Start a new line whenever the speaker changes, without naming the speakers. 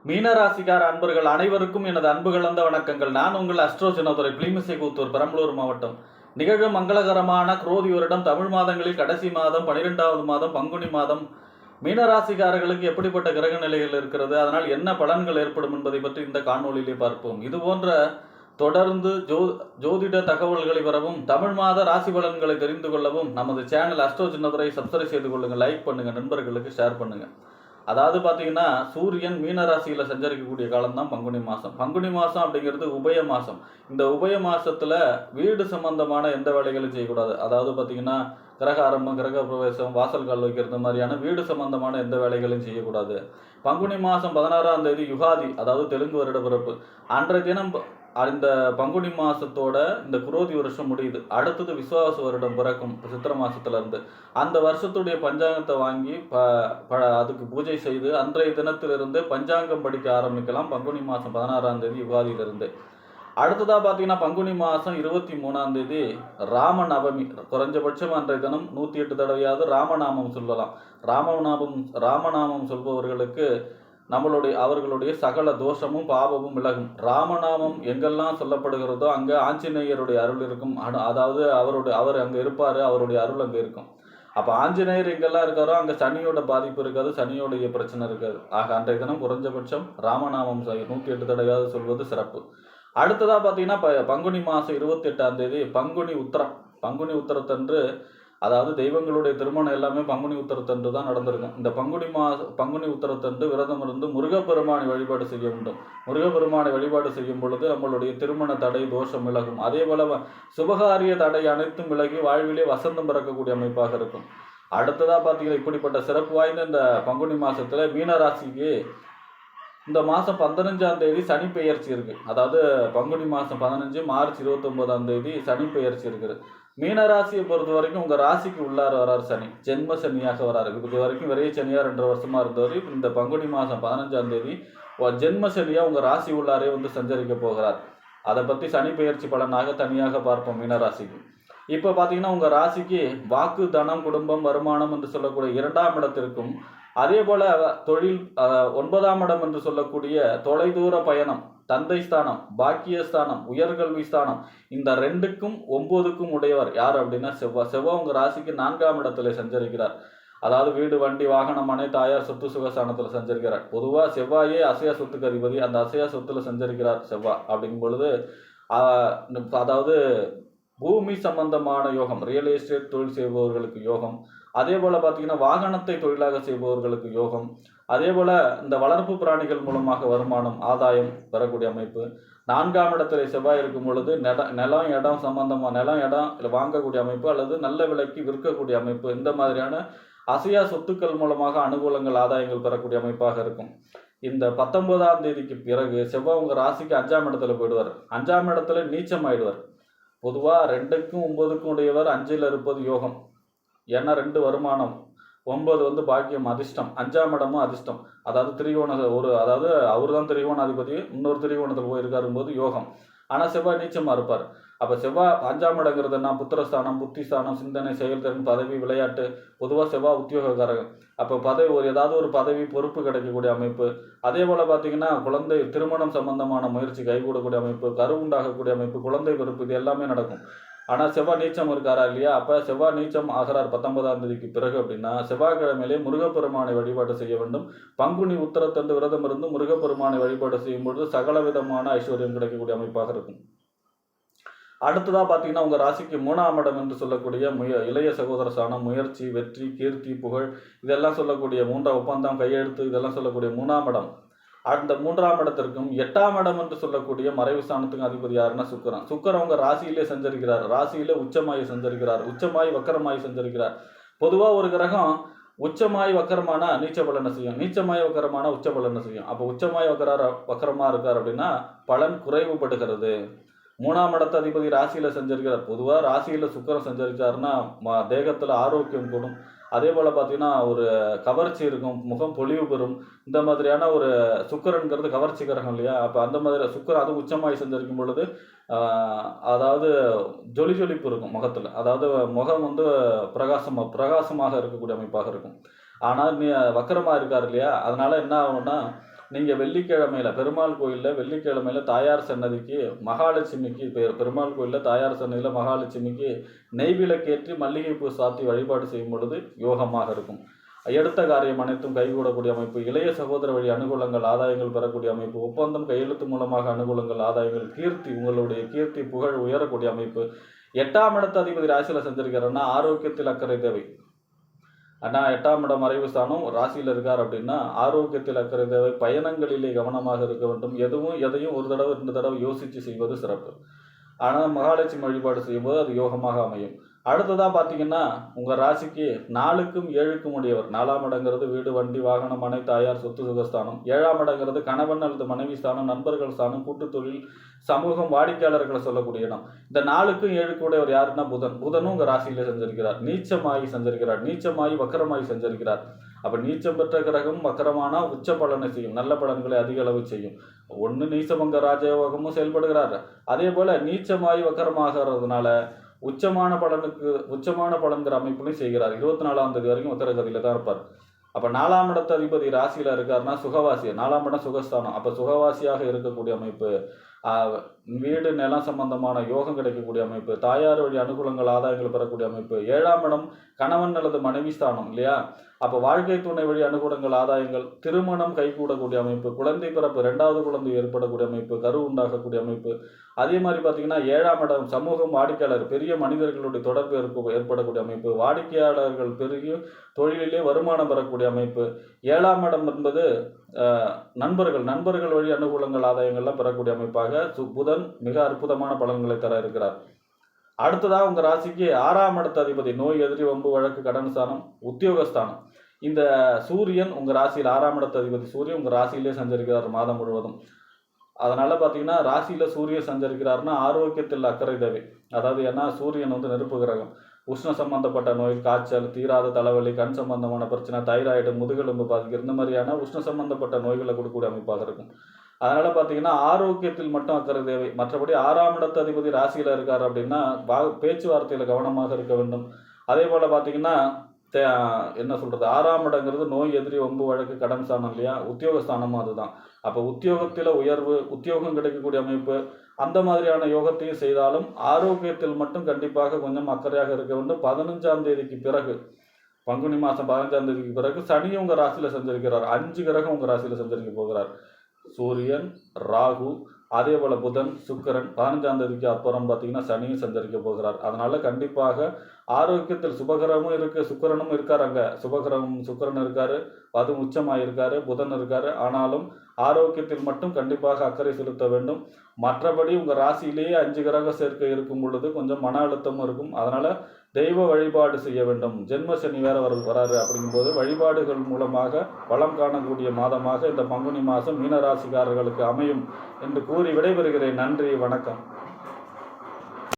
மீனராசிக்கார அன்பர்கள் அனைவருக்கும் எனது அன்பு கலந்த வணக்கங்கள். நான் உங்கள் அஸ்ட்ரோ சின்னதுரை, பிளிமிசை கூத்தூர், பெரம்பலூர் மாவட்டம். நிகழும் மங்களகரமான குரோதி வருடம் தமிழ் மாதங்களில் கடைசி மாதம் 12வது மாதம் பங்குனி மாதம். மீனராசிக்காரர்களுக்கு எப்படிப்பட்ட கிரக நிலைகள் இருக்கிறது, அதனால் என்ன பலன்கள் ஏற்படும் என்பதை பற்றி இந்த காணொலியிலே பார்ப்போம். இது போன்ற தொடர்ந்து ஜோதிட தகவல்களை பெறவும் தமிழ் மாத ராசி பலன்களை தெரிந்து கொள்ளவும் நமது சேனல் அஸ்ட்ரோ சின்னதுரை சப்ஸ்கிரைப் செய்து கொள்ளுங்கள், லைக் பண்ணுங்க, நண்பர்களுக்கு ஷேர் பண்ணுங்க. அதாவது பார்த்தீங்கன்னா சூரியன் மீனராசியில் சஞ்சரிக்கக்கூடிய காலம்தான் பங்குனி மாதம். பங்குனி மாதம் அப்படிங்கிறது உபய மாதம். இந்த உபய மாதத்தில் வீடு சம்பந்தமான எந்த வேலைகளும் செய்யக்கூடாது. அதாவது பார்த்தீங்கன்னா கிரக ஆரம்பம், கிரக பிரவேசம், வாசல் கால் வைக்கிறது மாதிரியான வீடு சம்பந்தமான எந்த வேலைகளையும் செய்யக்கூடாது. பங்குனி மாதம் 16ஆம் தேதி யுகாதி, அதாவது தெலுங்கு வருட பிறப்பு. அன்றைய தினம் அந்த பங்குனி மாதத்தோட இந்த குரோதி வருஷம் முடியுது. அடுத்தது விசுவாச வருடம் பிறக்கும் சித்திரை மாதத்துலேருந்து. அந்த வருஷத்துடைய பஞ்சாங்கத்தை வாங்கி அதுக்கு பூஜை செய்து அன்றைய தினத்திலிருந்து பஞ்சாங்கம் படிக்க ஆரம்பிக்கலாம். பங்குனி மாதம் 16ஆம் தேதி யுகாதியிலிருந்து. அடுத்ததாக பார்த்தீங்கன்னா பங்குனி மாதம் 23ஆம் தேதி ராமநவமி. குறைஞ்சபட்சம் அன்றைய தினம் 108 தடவையாவது ராமநாமம் சொல்லலாம். ராமநாமம் சொல்பவர்களுக்கு அவர்களுடைய சகல தோஷமும் பாவமும் விலகும். ராமநாமம் எங்கெல்லாம் சொல்லப்படுகிறதோ அங்கே ஆஞ்சநேயருடைய அருள் இருக்கும். அதாவது அவர் அங்கே இருப்பார், அவருடைய அருள் அங்கே இருக்கும். அப்போ ஆஞ்சநேயர் எங்கெல்லாம் இருக்காரோ அங்கே சனியோட பாதிப்பு இருக்காது, சனியோடைய பிரச்சனை இருக்காது. ஆக அன்றைய தினம் குறைஞ்சபட்சம் ராமநாமம் 108 தடவையாவது சொல்வது சிறப்பு. அடுத்ததாக பார்த்தீங்கன்னா பங்குனி மாதம் 28ஆம் தேதி பங்குனி உத்திரம். பங்குனி உத்திரத்தன்று, அதாவது தெய்வங்களுடைய திருமணம் எல்லாமே பங்குனி உத்திரத்தன்று தான் நடந்திருக்கும். இந்த பங்குனி உத்திரத்தன்று விரதம் இருந்து முருகப்பெருமானை வழிபாடு செய்ய வேண்டும். முருகப்பெருமானை வழிபாடு செய்யும் பொழுது நம்மளுடைய திருமண தடை தோஷம் விலகும். அதே போல சுபகாரிய தடை அனைத்தும் விலகி வாழ்விலே வசந்தம் பிறக்கக்கூடிய அமைப்பாக இருக்கும். அடுத்ததாக பார்த்தீங்கன்னா இப்படிப்பட்ட சிறப்பு வாய்ந்த இந்த பங்குனி மாதத்தில் மீனராசிக்கு இந்த மாதம் 15ஆம் தேதி சனி பெயர்ச்சி இருக்குது. அதாவது பங்குனி மாதம் 15 மார்ச் 29ஆம் தேதி சனி பெயர்ச்சி இருக்குது. மீனராசியை பொறுத்த வரைக்கும் உங்கள் ராசிக்கு உள்ளார வரார் சனி, ஜென்ம சனியாக வராரு. இது வரைக்கும் விரைய சனியாக 2 வருஷமாக இருந்தவர் இந்த பங்குனி மாதம் 15ஆம் தேதி ஜென்ம சனியாக உங்கள் ராசி உள்ளாரே வந்து சஞ்சரிக்க போகிறார். அதை பற்றி சனி பெயர்ச்சி பலனாக தனியாக பார்ப்போம் மீனராசிக்கு. இப்போ பார்த்தீங்கன்னா உங்கள் ராசிக்கு வாக்கு, தனம், குடும்பம், வருமானம் என்று சொல்லக்கூடிய 2ஆம் இடத்திற்கும், அதே போல தொழில் 9ஆம் இடம் என்று சொல்லக்கூடிய தொலைதூர பயணம், தந்தை ஸ்தானம், பாக்கியஸ்தானம், உயர்கல்வி ஸ்தானம், இந்த 2க்கும் 9க்கும் உடையவர் யார் அப்படின்னா செவ்வாய் உங்க ராசிக்கு 4ஆம் இடத்துல சஞ்சரிக்கிறார். அதாவது வீடு, வண்டி, வாகனம், மனை, தாயார், சொத்து சுகஸ்தானத்தில் சஞ்சரிக்கிறார். பொதுவாக செவ்வாயே அசையா சொத்துக்கு அதிபதி. அந்த அசையா சொத்துல சஞ்சரிக்கிறார் செவ்வாய் அப்படிங்கும் பொழுது அதாவது பூமி சம்பந்தமான யோகம், ரியல் எஸ்டேட் தொழில் செய்பவர்களுக்கு யோகம். அதே போல் பார்த்தீங்கன்னா வாகனத்தை தொழிலாக செய்பவர்களுக்கு யோகம். அதே போல் இந்த வளர்ப்பு பிராணிகள் மூலமாக வருமானம், ஆதாயம் பெறக்கூடிய அமைப்பு. 4ஆம் இடத்துல செவ்வாய் இருக்கும் பொழுது நிலம் இடம் சம்பந்தமாக நிலம் இடம் வாங்கக்கூடிய அமைப்பு அல்லது நல்ல விலைக்கு விற்கக்கூடிய அமைப்பு, இந்த மாதிரியான அசையா சொத்துக்கள் மூலமாக அனுகூலங்கள், ஆதாயங்கள் பெறக்கூடிய அமைப்பாக இருக்கும். இந்த 19ஆம் தேதிக்கு பிறகு செவ்வாய் உங்கள் ராசிக்கு 5ஆம் இடத்துல போயிடுவார். 5ஆம் இடத்துல நீச்சம் ஆயிடுவார். பொதுவாக 2க்கும் 9க்கும் உடையவர் 5ல் இருப்பது யோகம். ஏன்னா 2 வருமானம், 9 வந்து பாக்கியம், அதிர்ஷ்டம். 5ஆம் இடமும் அதிர்ஷ்டம். அதாவது அதாவது அவர் தான் திரிகோணாதிபதி, இன்னொரு திரிகோணத்தில் போயிருக்காரும் போது யோகம். ஆனால் செவ்வாய் நீச்சமாக இருப்பார். அப்போ செவ்வாய் 5ஆம் இடங்கிறதுனா புத்திரஸ்தானம், புத்திஸ்தானம், சிந்தனை, செயல்திறன், பதவி, விளையாட்டு. பொதுவாக செவ்வாய் உத்தியோகக்காரர்கள். அப்போ ஏதாவது ஒரு பதவி, பொறுப்பு கிடைக்கக்கூடிய அமைப்பு. அதே போல் பார்த்தீங்கன்னா குழந்தை திருமணம் சம்பந்தமான முயற்சி கைகூடக்கூடிய அமைப்பு, கருவுண்டாகக்கூடிய அமைப்பு, குழந்தை பிறப்பு, இது எல்லாமே நடக்கும். ஆனால் செவ்வாய் நீச்சம் இருக்காரா இல்லையா? அப்போ செவ்வாய் நீச்சம் ஆகிறார் 19ஆம் தேதிக்கு பிறகு அப்படின்னா செவ்வாய்க்கிழமையிலே முருகப்பெருமானை வழிபாடு செய்ய வேண்டும். பங்குனி உத்திரத்தன்று விரதம் இருந்து முருகப்பெருமானை வழிபாடு செய்யும்பொழுது சகல விதமான ஐஸ்வர்யம் கிடைக்கக்கூடிய அமைப்பாக இருக்கும். அடுத்ததாக பார்த்தீங்கன்னா உங்கள் ராசிக்கு 3ஆம் இடம் என்று சொல்லக்கூடிய இளைய சகோதர ஸ்தானம், முயற்சி, வெற்றி, கீர்த்தி, புகழ், இதெல்லாம் சொல்லக்கூடிய 3ஆம் ஒப்பந்தம், கையெழுத்து, இதெல்லாம் சொல்லக்கூடிய 3ஆம் இடம். அந்த 3ஆம் இடத்திற்கும் 8ஆம் இடம் என்று சொல்லக்கூடிய மறைவு ஸ்தானத்துக்கும் அதிபதி யாருன்னா சுக்கிரன் உங்க ராசியிலே சஞ்சரிக்கிறார். ராசியிலே உச்சமாயி சஞ்சரிக்கிறார். உச்சமாயி வக்கரமாயி சஞ்சரிக்கிறார். பொதுவாக ஒரு கிரகம் உச்சமாய் வக்கரமான நீச்ச பலனை செய்யும், நீச்சமாய் வக்கரமான உச்ச பலனை செய்யும். அப்போ உச்சமாய் வக்கரமா இருக்கார் அப்படின்னா பலன் குறைவுபடுகிறது. 3ஆம் இடத்த அதிபதி ராசியில் சஞ்சரிக்கிறார். பொதுவாக ராசியில் சுக்கிரன் சஞ்சரிச்சாருன்னா தேகத்தில் ஆரோக்கியம் கூடும். அதே போல் பார்த்தீங்கன்னா ஒரு கவர்ச்சி இருக்கும், முகம் பொலிவு பெறும். இந்த மாதிரியான ஒரு சுக்கிரன்கிறது கவர்ச்சி கிரகம் இல்லையா? அப்போ அந்த மாதிரி சுக்கிரன் அது உச்சமாய் சஞ்சரிக்கும் பொழுது அதாவது ஜொலிப்பு இருக்கும் முகத்தில். அதாவது முகம் வந்து பிரகாசமாக இருக்கக்கூடிய அமைப்பாக இருக்கும். ஆனால் வக்கரமாக இருக்கார் இல்லையா? அதனால என்ன ஆகும்னா நீங்கள் வெள்ளிக்கிழமையில் பெருமாள் கோயிலில் வெள்ளிக்கிழமையில் தாயார் சன்னதிக்கு மகாலட்சுமிக்கு பெருமாள் கோயிலில் தாயார் சன்னதியில் மகாலட்சுமிக்கு நெய்விளக்கேற்றி மல்லிகைப்பூ சாத்தி வழிபாடு செய்யும் பொழுது யோகமாக இருக்கும். எடுத்த காரியம் அனைத்தும் கைகூடக்கூடிய அமைப்பு, இளைய சகோதர வழி அனுகூலங்கள் ஆதாயங்கள் பெறக்கூடிய அமைப்பு, ஒப்பந்தம் கையெழுத்து மூலமாக அனுகூலங்கள் ஆதாயங்கள், கீர்த்தி உங்களுடைய கீர்த்தி புகழ் உயரக்கூடிய அமைப்பு. 8ஆம் இடத்து அதிபதி ராசியில் செஞ்சிருக்காருன்னா ஆரோக்கியத்தில் அக்கறை தேவை. ஆனால் 8ஆம் இடம் மறைவு ஸ்தானம் ராசியில் இருக்கார் அப்படின்னா ஆரோக்கியத்தில் அக்கறை தேவை. பயணங்களிலே கவனமாக இருக்க வேண்டும். எதையும் ஒரு தடவை 2 தடவை யோசித்து செய்வது சிறப்பு. ஆனால் மகாலட்சுமி வழிபாடு செய்யும்போது அது யோகமாக அமையும். அடுத்ததாக பார்த்தீங்கன்னா உங்கள் ராசிக்கு 4க்கும் 7க்கும் உடையவர். 4ஆம் இடங்கிறது வீடு வண்டி வாகனம் மனை தாயார் சொத்து சுகஸ்தானம். 7ஆம் இடங்கிறது கணவன் அல்லது மனைவி ஸ்தானம், நண்பர்கள் ஸ்தானம், கூட்டு தொழில், சமூகம், வாடிக்கையாளர்களை சொல்லக்கூடிய இடம். இந்த 4க்கும் 7க்கும் உடையவர் யாருன்னா புதனும் உங்கள் ராசியிலே செஞ்சிருக்கிறார். நீச்சமாகி செஞ்சிருக்கிறார். நீச்சமாகி வக்கரமாகி செஞ்சிருக்கிறார். அப்போ நீச்சம் பெற்ற கிரகம் வக்கரமானா உச்ச பலனை செய்யும், நல்ல பலன்களை அதிக அளவு செய்யும். ஒன்று நீச்சபங்க ராஜயோகமும் செயல்படுகிறார். அதே போல் நீச்சமாகி வக்கரமாகிறதுனால உச்சமான பலன்கிற அமைப்புலையும் செய்கிறார். 24ஆம் தேதி வரைக்கும் உத்தரகதியில் தான் இருப்பார். அப்போ 4ஆம் இடத்து அதிபதி ராசியில் இருக்காருன்னா சுகவாசி. 4ஆம் இடம் சுகஸ்தானம். அப்போ சுகவாசியாக இருக்கக்கூடிய அமைப்பு, வீடு நிலம் சம்பந்தமான யோகம் கிடைக்கக்கூடிய அமைப்பு, தாயார் வழி அனுகூலங்கள் ஆதாயங்கள் பெறக்கூடிய அமைப்பு. 7ஆம் இடம் கணவன் அல்லது மனைவி ஸ்தானம் இல்லையா? அப்போ வாழ்க்கை துணை வழி அனுகூலங்கள் ஆதாயங்கள், திருமணம் கைகூடக்கூடிய அமைப்பு, குழந்தை பிறப்பு, 2வது குழந்தை ஏற்படக்கூடிய அமைப்பு, கரு உண்டாகக்கூடிய அமைப்பு. அதே மாதிரி பார்த்தீங்கன்னா 7ஆம் இடம் சமூகம், வாடிக்கையாளர், பெரிய மனிதர்களுடைய தொடர்பு ஏற்படக்கூடிய அமைப்பு, வாடிக்கையாளர்கள் பெருகி தொழிலிலே வருமானம் பெறக்கூடிய அமைப்பு. 7ஆம் இடம் என்பது நண்பர்கள் வழி அனுகூலங்கள் ஆதாயங்கள்லாம் பெறக்கூடிய அமைப்பாக புதன் மிக அற்புதமான பலன்களை தர இருக்கிறார். அடுத்ததாக உங்கள் ராசிக்கு 6ஆம் இடத்து அதிபதி நோய் எதிரி வம்பு வழக்கு கடன் ஸ்தானம் உத்தியோகஸ்தானம். இந்த சூரியன் உங்கள் ராசியில் 6ஆம் இடத்து அதிபதி சூரியன் உங்கள் ராசியிலே சஞ்சரிக்கிறார் மாதம் முழுவதும். அதனால் பார்த்தீங்கன்னா ராசியில் சூரியன் சஞ்சரிக்கிறாருன்னா ஆரோக்கியத்தில் அக்கறை தேவை. அதாவது ஏன்னா சூரியன் நெருப்பு கிரகம். உஷ்ண சம்பந்தப்பட்ட நோய், காய்ச்சல், தீராத தலைவலி, கண் சம்பந்தமான பிரச்சனை, தைராய்டு, முதுகெலும்பு பாதிக்கிறது, இந்த மாதிரியான உஷ்ண சம்பந்தப்பட்ட நோய்களை கொடுக்கக்கூடிய அமைப்பாக இருக்கும். அதனால் பார்த்தீங்கன்னா ஆரோக்கியத்தில் மட்டும் அக்கறை தேவை. மற்றபடி 6ஆம் இடத்து அதிபதி ராசியில் இருக்கார் அப்படின்னா பேச்சுவார்த்தையில் கவனமாக இருக்க வேண்டும். அதே போல் பார்த்தீங்கன்னா என்ன சொல்கிறது, 6ஆம் இடங்கிறது நோய் எதிரி வம்பு வழக்கு கடன் ஸ்தானம் இல்லையா? உத்தியோகஸ்தானமும் அதுதான். அப்போ உத்தியோகத்தில் உயர்வு, உத்தியோகம் கிடைக்கக்கூடிய அமைப்பு, அந்த மாதிரியான யோகத்தையும் செய்தாலும் ஆரோக்கியத்தில் மட்டும் கண்டிப்பாக கொஞ்சம் அக்கறையாக இருக்க வேண்டும். 15ஆம் தேதிக்கு பிறகு, பங்குனி மாதம் 15ஆம் தேதிக்கு பிறகு சனியும் உங்கள் ராசியில் சஞ்சரிக்கிறார். 5 கிரகம் உங்கள் ராசியில் சஞ்சரிக்க போகிறார். சூரியன், ராகு, அதே போல் புதன், சுக்கிரன். 15ஆம் தேதிக்கு அப்புறம் பார்த்தீங்கன்னா சனியும் சஞ்சரிக்க போகிறார். அதனால் கண்டிப்பாக ஆரோக்கியத்தில் சுபகிரகமும் இருக்குது, சுக்கிரனும் இருக்கார். அங்கே சுக்கிரன் இருக்கார், அதுவும் உச்சமாக இருக்கார், புதன் இருக்கார். ஆனாலும் ஆரோக்கியத்தில் மட்டும் கண்டிப்பாக அக்கறை செலுத்த வேண்டும். மற்றபடி உங்கள் ராசியிலேயே 5 கிரக சேர்க்கை இருக்கும் பொழுது கொஞ்சம் மன அழுத்தமும் இருக்கும். அதனால் தெய்வ வழிபாடு செய்ய வேண்டும். ஜென்ம சனி வேற வராரு. அப்படிங்கும்போது வழிபாடுகள் மூலமாக வளம் காணக்கூடிய மாதமாக இந்த பங்குனி மாதம் மீனராசிக்காரர்களுக்கு அமையும் என்று கூறி விடைபெறுகிறேன். நன்றி, வணக்கம்.